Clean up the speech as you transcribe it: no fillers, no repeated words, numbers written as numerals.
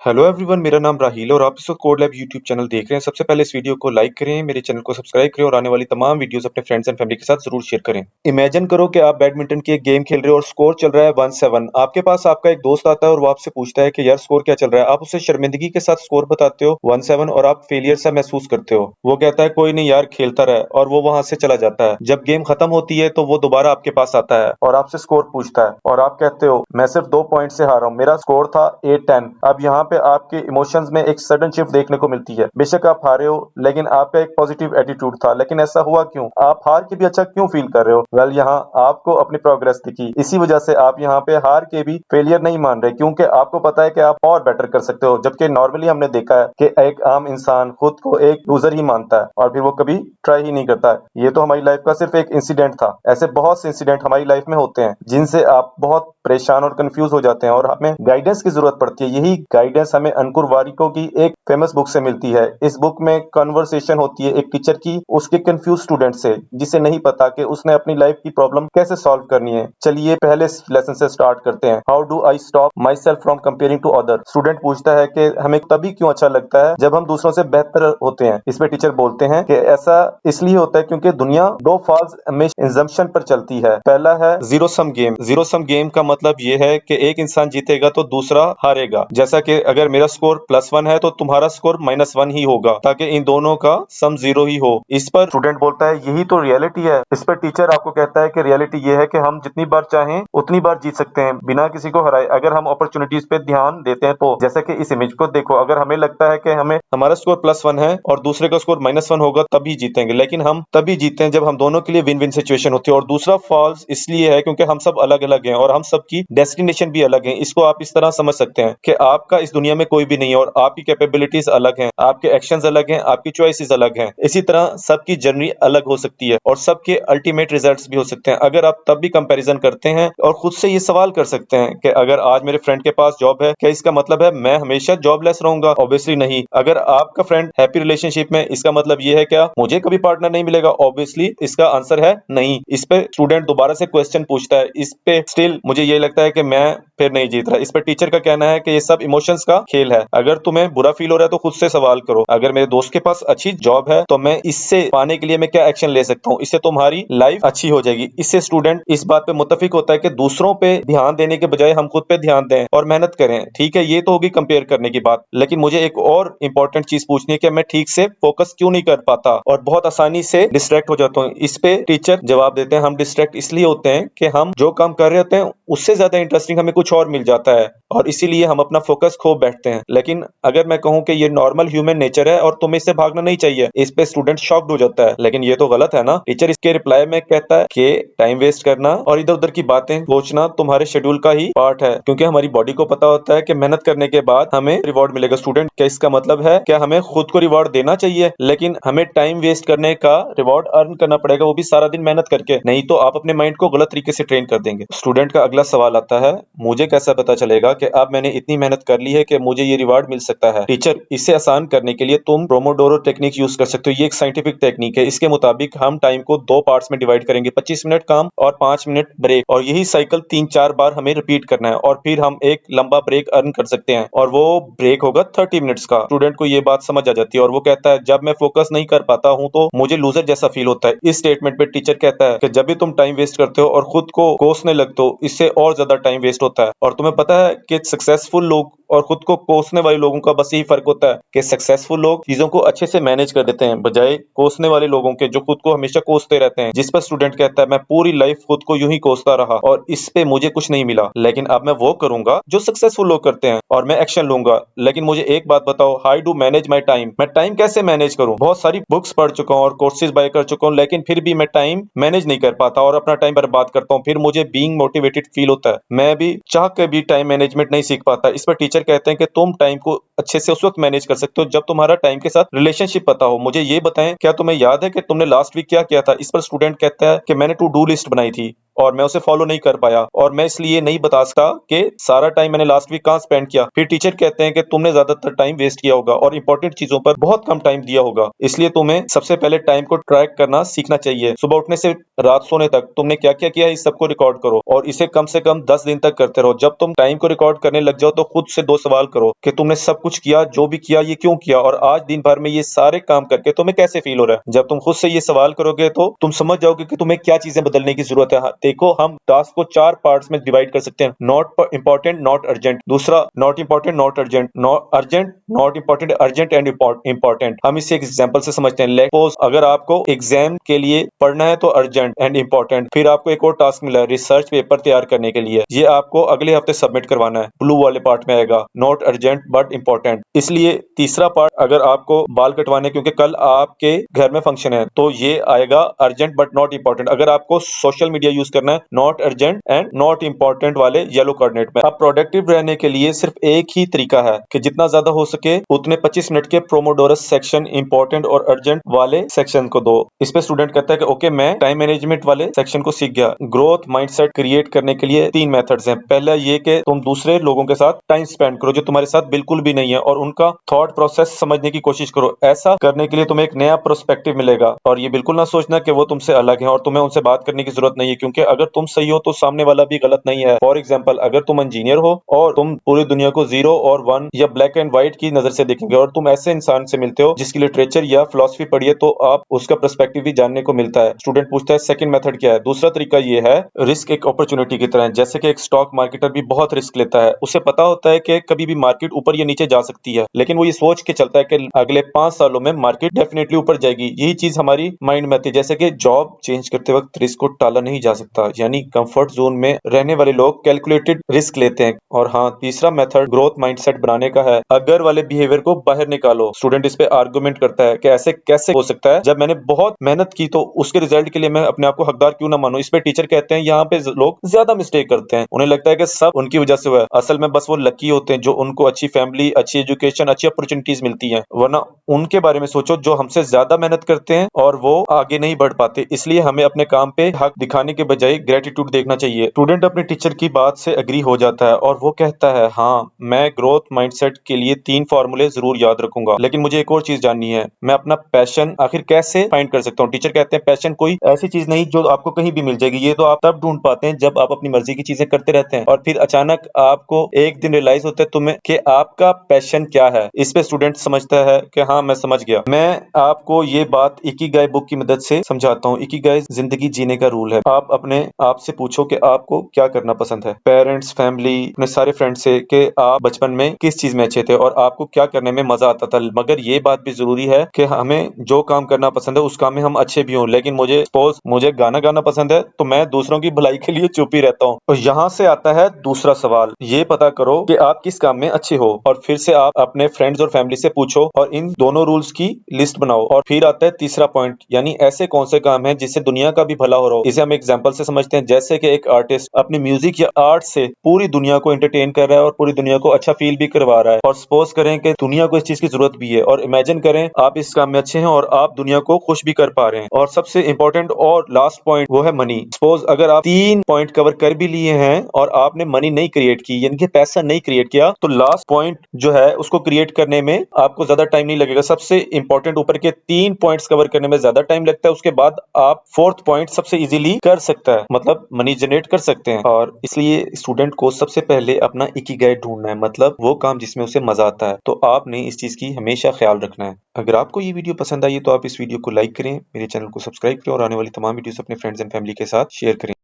Hello everyone, मेरा नाम राहील और आप इस वक्त कोड लैब यूट्यूब चैनल देख रहे हैं। सबसे पहले इस वीडियो को लाइक करें, मेरे चैनल को सब्सक्राइब करें और आने वाली तमाम वीडियोस अपने फ्रेंड्स एंड फैमिली के साथ जरूर शेयर करें। इमेजिन करो कि आप बैडमिंटन की एक गेम खेल रहे हो और स्कोर चल रहा है 1-7। आपके पास आपका एक दोस्त आता है और वो आपसे पूछता है कि यार स्कोर क्या चल रहा है। आप उसे शर्मिंदगी के साथ स्कोर बताते हो 1-7 और आप फेलियर सा महसूस करते हो। वो कहता है कोई नहीं यार, खेलता रहे, और वो वहां से चला जाता है। जब गेम खत्म होती है तो वो दोबारा आपके पास आता है और आपसे स्कोर पूछता है और आप कहते हो मैं सिर्फ 2 पॉइंट से हारा हूँ, मेरा स्कोर था 8-10। अब यहाँ पे आपके इमोशंस में एक सडन शिफ्ट देखने को मिलती है। बेशक आप हारे हो, लेकिन आपका एक पॉजिटिव एटीट्यूड था। लेकिन ऐसा हुआ क्यों? आप हार के भी अच्छा क्यों फील कर रहे हो? वेल, यहाँ आपको अपनी प्रोग्रेस दिखी, इसी वजह से आप यहाँ पे हार के भी फेलियर नहीं मान रहे, क्योंकि आपको पता है कि आप और बेटर कर सकते हो। जबकि नॉर्मली हमने देखा है कि एक आम इंसान खुद को एक लूजर ही मानता है और फिर वो कभी ट्राई ही नहीं करता है। ये तो हमारी लाइफ का सिर्फ एक इंसिडेंट था। ऐसे बहुत से इंसिडेंट हमारी लाइफ में होते हैं जिनसे आप बहुत परेशान और कंफ्यूज हो जाते हैं और हमें गाइडेंस की जरूरत पड़ती है। यही गाइडेंस हमें अंकुर वारिको की एक फेमस बुक से मिलती है। इस बुक में कन्वर्सेशन होती है एक टीचर की उसके कंफ्यूज स्टूडेंट से, जिसे नहीं पता कि उसने अपनी लाइफ की प्रॉब्लम कैसे सॉल्व करनी है। चलिए पहले लेसन से स्टार्ट करते हैं। How do I stop myself from comparing to other. Student पूछता है कि हमें तभी क्यों अच्छा लगता है जब हम दूसरों से बेहतर होते हैं। इसमें टीचर बोलते हैं कि ऐसा इसलिए होता है क्योंकि दुनिया दो फॉल्स इंजम्पशन पर चलती है। पहला है zero sum game. Zero sum game का मतलब ये है कि एक इंसान जीतेगा तो दूसरा हारेगा। जैसा कि अगर मेरा स्कोर +1 है तो तुम्हारा स्कोर -1 ही होगा, ताकि इन दोनों का सम 0 ही हो। इस पर स्टूडेंट बोलता है यही तो रियलिटी है। इस पर टीचर आपको कहता है कि रियलिटी ये है कि हम जितनी बार चाहें उतनी बार जीत सकते हैं बिना किसी को हराए, अगर हम अपॉर्चुनिटीज पे ध्यान देते हैं तो। जैसे कि इस इमेज को देखो, अगर हमें लगता है कि हमें हमारा स्कोर +1 है और दूसरे का स्कोर -1 होगा तभी जीतेंगे, लेकिन हम तभी जीते हैं जब हम दोनों के लिए विन विन सिचुएशन होती है। और दूसरा फॉल्स इसलिए है क्योंकि हम सब अलग अलग हैं और हम सबकी डेस्टिनेशन भी अलग है। इसको आप इस तरह समझ सकते हैं कि आपका इस दुनिया में कोई भी नहीं है और आपकी कैपेबिलिटीज अलग हैं, आपके एक्शंस अलग हैं, आपकी चॉइसेस अलग हैं। इसी तरह सबकी जर्नी अलग हो सकती है और सबके अल्टीमेट रिजल्ट्स भी हो सकते हैं। अगर आप तब भी कंपैरिजन करते हैं और खुद से ये सवाल कर सकते हैं कि अगर आज मेरे फ्रेंड के पास जॉब है, क्या इसका मतलब है मैं हमेशा जॉबलेस रहूंगा? ऑब्वियसली नहीं। अगर आपका फ्रेंड हैप्पी रिलेशनशिप में, इसका मतलब ये है क्या मुझे कभी पार्टनर नहीं मिलेगा? ऑब्वियसली इसका आंसर है नहीं। इस पे स्टूडेंट दोबारा से क्वेश्चन पूछता है। इस पे स्टिल मुझे ये लगता है कि मैं फिर नहीं जीत रहा। इस पर टीचर का कहना है कि ये सब इमोशंस का खेल है। अगर तुम्हें बुरा फील हो रहा है तो खुद से सवाल करो, अगर मेरे दोस्त के पास अच्छी जॉब है तो मैं इससे पाने के लिए मैं क्या एक्शन ले सकता हूँ, इससे तुम्हारी लाइफ अच्छी हो जाएगी। इससे स्टूडेंट इस बात पे मुत्तफिक होता है कि दूसरों पे ध्यान देने के बजाय हम खुद पे ध्यान दें और मेहनत करें। ठीक है, ये तो होगी कंपेयर करने की बात, लेकिन मुझे एक और इंपॉर्टेंट चीज पूछनी है कि मैं ठीक से फोकस क्यों नहीं कर पाता और बहुत आसानी से डिस्ट्रैक्ट हो जाता हूँ। इस पे टीचर जवाब देते हैं हम डिस्ट्रैक्ट इसलिए होते हैं कि हम जो काम कर रहे होते हैं उससे ज्यादा इंटरेस्टिंग हमें कुछ और मिल जाता है और इसीलिए हम अपना फोकस खो बैठते हैं। लेकिन अगर मैं कहूं कि ये नॉर्मल ह्यूमन नेचर है और तुम्हें इससे भागना नहीं चाहिए, इस पे स्टूडेंट शॉक्ड हो जाता है। लेकिन ये तो गलत है ना। टीचर इसके रिप्लाई में कहता है कि टाइम वेस्ट करना और इधर उधर की बातें सोचना तुम्हारे शेड्यूल का ही पार्ट है, क्योंकि हमारी बॉडी को पता होता है कि मेहनत करने के बाद हमें रिवॉर्ड मिलेगा। स्टूडेंट, क्या इसका मतलब है क्या हमें खुद को रिवॉर्ड देना चाहिए लेकिन हमें टाइम वेस्ट करने का रिवॉर्ड अर्न करना पड़ेगा, वो भी सारा दिन मेहनत करके? नहीं तो आप अपने माइंड को गलत तरीके से ट्रेन कर देंगे। स्टूडेंट का अगला सवाल आता है, मुझे कैसा पता चलेगा कि अब मैंने इतनी मेहनत कर ली है कि मुझे ये रिवार्ड मिल सकता है? टीचर, इसे आसान करने के लिए तुम प्रोमोडोरो टेक्निक यूज कर सकते हो। ये एक साइंटिफिक टेक्निक है। इसके मुताबिक हम टाइम को 2 पार्ट्स में डिवाइड करेंगे, 25 मिनट काम और 5 मिनट ब्रेक, और यही साइकिल 3-4 बार हमें रिपीट करना है और फिर हम एक लंबा ब्रेक अर्न कर सकते हैं और वो ब्रेक होगा 30 मिनट्स का। स्टूडेंट को ये बात समझ आ जाती है और वो कहता है जब मैं फोकस नहीं कर पाता हूँ तो मुझे लूजर जैसा फील होता है। इस स्टेटमेंट पे टीचर कहता है कि जब भी तुम टाइम वेस्ट करते हो और खुद को कोसने लगते हो, इससे और ज्यादा टाइम वेस्ट होता है। और तुम्हें पता है कि सक्सेसफुल लोग और खुद को कोसने वाले लोगों का बस यही फर्क होता है कि सक्सेसफुल लोग चीजों को अच्छे से मैनेज कर देते हैं, बजाय कोसने वाले लोगों के जो खुद को हमेशा कोसते रहते हैं। जिस पर स्टूडेंट कहता है मैं पूरी लाइफ खुद को यूं ही कोसता रहा और इस पे मुझे कुछ नहीं मिला, लेकिन अब मैं वो करूंगा जो सक्सेसफुल लोग करते हैं और मैं एक्शन लूंगा। लेकिन मुझे एक बात बताओ, how do manage my time? मैं टाइम कैसे मैनेज करूं? बहुत सारी बुक्स पढ़ चुका हूं और कोर्सेज बाय कर चुका हूं, लेकिन फिर भी मैं टाइम मैनेज नहीं कर पाता और अपना टाइम बर्बाद करता हूं। फिर मुझे बीइंग मोटिवेटेड फील होता है। मैं भी चाह के भी टाइम मैनेजमेंट नहीं सीख पाता। इस पर टीचर कहते हैं कि तुम टाइम को अच्छे से उस वक्त मैनेज कर सकते हो जब तुम्हारा टाइम के साथ रिलेशनशिप पता हो। मुझे ये बताएं, क्या तुम्हें याद है कि तुमने लास्ट वीक क्या किया था? इस पर स्टूडेंट कहता है कि मैंने टू डू लिस्ट बनाई थी और मैं उसे फॉलो नहीं कर पाया और मैं इसलिए नहीं बता सकता कि सारा टाइम मैंने लास्ट वीक कहाँ स्पेंड किया। फिर टीचर कहते हैं कि तुमने ज्यादातर टाइम वेस्ट किया होगा और इंपॉर्टेंट चीजों पर बहुत कम टाइम दिया होगा, इसलिए तुम्हें सबसे पहले टाइम को ट्रैक करना सीखना चाहिए। सुबह उठने से रात सोने तक तुमने क्या क्या किया है इस सबको रिकॉर्ड करो और इसे कम से कम 10 दिन तक करते रहो। जब तुम टाइम को रिकॉर्ड करने लग जाओ तो खुद से 2 सवाल करो कि तुमने सब कुछ किया, जो भी किया ये क्यों किया और आज दिन भर में ये सारे काम करके तुम्हें कैसे फील हो रहा है। जब तुम खुद से ये सवाल करोगे तो तुम समझ जाओगे कि तुम्हें क्या चीजें बदलने की जरूरत है। हाँ, देखो हम टास्क को 4 पार्ट्स में डिवाइड कर सकते हैं। Not important, not urgent. दूसरा not important, not urgent, not urgent, not important, urgent and important. हम इसे एक एग्जांपल से समझते हैं। सपोज अगर आपको एग्जाम के लिए पढ़ना है तो अर्जेंट एंड इंपॉर्टेंट। फिर आपको एक और टास्क मिला है रिसर्च पेपर तैयार करने के लिए, ये आपको अगले हफ्ते सबमिट करवाना है, ब्लू वाले पार्ट में आएगा, नॉट अर्जेंट बट इंपॉर्टेंट। इसलिए तीसरा पार्ट अगर आपको बाल कटवाने क्योंकि कल आपके घर में फंक्शन है तो ये आएगा अर्जेंट बट नॉट इंपॉर्टेंट। अगर आपको सोशल मीडिया यूज करना है, not urgent and not important वाले येलो कोऑर्डिनेट में। अब प्रोडक्टिव रहने के लिए सिर्फ एक ही तरीका है कि जितना ज्यादा हो सके उतने 25 मिनट के प्रोमोडोरस सेक्शन इंपॉर्टेंट और अर्जेंट वाले सेक्शन को दो। इस पे स्टूडेंट कहता है कि ओके मैं टाइम मैनेजमेंट वाले सेक्शन को सीख गया। ग्रोथ माइंडसेट क्रिएट करने के लिए 3 मेथड्स हैं। पहला ये कि तुम दूसरे लोगों के साथ टाइम स्पेंड करो जो तुम्हारे साथ बिल्कुल भी नहीं है और उनका थॉट प्रोसेस समझने की कोशिश करो। ऐसा करने के लिए तुम्हें एक नया पर्सपेक्टिव मिलेगा और ये बिल्कुल ना सोचना कि वो तुमसे अलग है और तुम्हें उनसे बात करने की जरूरत नहीं है, क्योंकि अगर तुम सही हो तो सामने वाला भी गलत नहीं है। फॉर एग्जाम्पल अगर तुम इंजीनियर हो और तुम पूरी दुनिया को 0 और 1 या ब्लैक एंड व्हाइट की नजर से देखेंगे और तुम ऐसे इंसान से मिलते हो जिसकी लिटरेचर या फिलोसफी पढ़ी है तो आप उसका पर्सपेक्टिव भी जानने को मिलता है। स्टूडेंट पूछता है सेकंड मेथड क्या है? दूसरा तरीका ये है रिस्क एक अपॉर्चुनिटी की तरह है। जैसे कि एक स्टॉक मार्केटर भी बहुत रिस्क लेता है, उसे पता होता है कि कभी भी मार्केट ऊपर या नीचे जा सकती है, लेकिन वो ये सोच के चलता है कि अगले 5 सालों में मार्केट डेफिनेटली ऊपर जाएगी। यही चीज हमारी माइंड में आती है। जैसे कि जॉब चेंज करते वक्त रिस्क को टाला नहीं जा सकता, यानी कंफर्ट जोन में रहने वाले लोग कैलकुलेटेड रिस्क लेते हैं। और हाँ, तीसरा मेथड ग्रोथ माइंडसेट बनाने का है। अगर वाले बिहेवियर को बाहर निकालो। स्टूडेंट इस पे आर्गुमेंट करता है कि ऐसे कैसे हो सकता है, जब मैंने बहुत मेहनत की तो उसके रिजल्ट के लिए मैं अपने आप को हकदार क्यों ना मानूं। इस पे टीचर कहते हैं यहाँ पे लोग ज्यादा मिस्टेक करते हैं, उन्हें लगता है कि सब उनकी वजह से हुआ है। असल में बस वो लकी होते हैं जो उनको अच्छी फैमिली, अच्छी एजुकेशन, अच्छी अपॉर्चुनिटीज मिलती हैं, वरना उनके बारे में सोचो जो हमसे ज्यादा मेहनत करते हैं और वो आगे नहीं बढ़ पाते। इसलिए हमें अपने काम पे हक दिखाने के बजाय ग्रेटिट्यूड देखना चाहिए। स्टूडेंट अपने टीचर की बात से एग्री हो जाता है और वो कहता है हाँ मैं ग्रोथ माइंडसेट के लिए 3 फॉर्मूले जरूर याद रखूंगा, लेकिन मुझे एक और चीज जाननी है, मैं अपना पैशन आखिर कैसे फाइंड कर सकता हूँ। टीचर कहते हैं पैशन कोई ऐसी चीज नहीं जो आपको कहीं भी मिल जाएगी, ये तो आप तब ढूंढ पाते हैं जब आप अपनी मर्जी की चीजें करते रहते हैं और फिर अचानक आपको एक दिन रियलाइज होता है तुम्हें कि आपका पैशन क्या है। इस पे स्टूडेंट समझता है कि हाँ मैं समझ गया। मैं आपको ये बात इकिगाई बुक की मदद से समझाता हूँ। इकिगाई जिंदगी जीने का रूल है। आप अपने आप से पूछो कि आपको क्या करना पसंद है। पेरेंट्स, फैमिली, अपने सारे फ्रेंड से कि आप बचपन में किस चीज में अच्छे थे और आपको क्या करने में मजा आता था। मगर ये बात भी जरूरी है कि हमें जो काम करना पसंद है उस काम में हम अच्छे भी हों। लेकिन मुझे गाना गाना पसंद है तो मैं दूसरों की भलाई के लिए चुप ही रहता हूँ। और यहाँ से आता है दूसरा सवाल, ये पता करो कि आप किस काम में अच्छे हो और फिर से आप अपने फ्रेंड्स और फैमिली से पूछो और इन दोनों रूल्स की लिस्ट बनाओ। और फिर आता है तीसरा पॉइंट, यानी ऐसे कौन से काम हैं जिससे दुनिया का भी भला हो रहा हो। इसे हम एग्जांपल से समझते हैं। जैसे कि एक आर्टिस्ट अपनी म्यूजिक या आर्ट से पूरी दुनिया को एंटरटेन कर रहा है और पूरी दुनिया को अच्छा फील भी करवा रहा है, और सपोज करें कि दुनिया को इस चीज की जरूरत भी है, और इमेजिन करें आप इस काम में अच्छे हैं और आप दुनिया को खुश भी कर पा रहे हैं। और सबसे इंपॉर्टेंट और लास्ट पॉइंट वो है मनी। सपोज अगर आप 3 पॉइंट कवर कर भी लिए हैं और आपने मनी नहीं क्रिएट की, यानी कि पैसा नहीं क्रिएट किया, तो लास्ट पॉइंट जो है उसको क्रिएट करने में आपको ज्यादा टाइम नहीं लगेगा। सबसे इंपॉर्टेंट ऊपर के 3 पॉइंट्स कवर करने में ज्यादा टाइम लगता है, उसके बाद आप 4th पॉइंट सबसे इजीली कर सकता है, मतलब मनी जनरेट कर सकते हैं। और इसलिए स्टूडेंट को सबसे पहले अपना इकिगाई ढूंढना है, मतलब वो काम जिसमें उसे मजा आता है। तो आपने इस चीज की हमेशा ख्याल रखना है। अगर आपको ये वीडियो पसंद आई है तो आप इस वीडियो को लाइक करें, मेरे चैनल को सब्सक्राइब करें और आने वाली तमाम वीडियोस अपने फ्रेंड्स एंड फैमिली के साथ शेयर करें।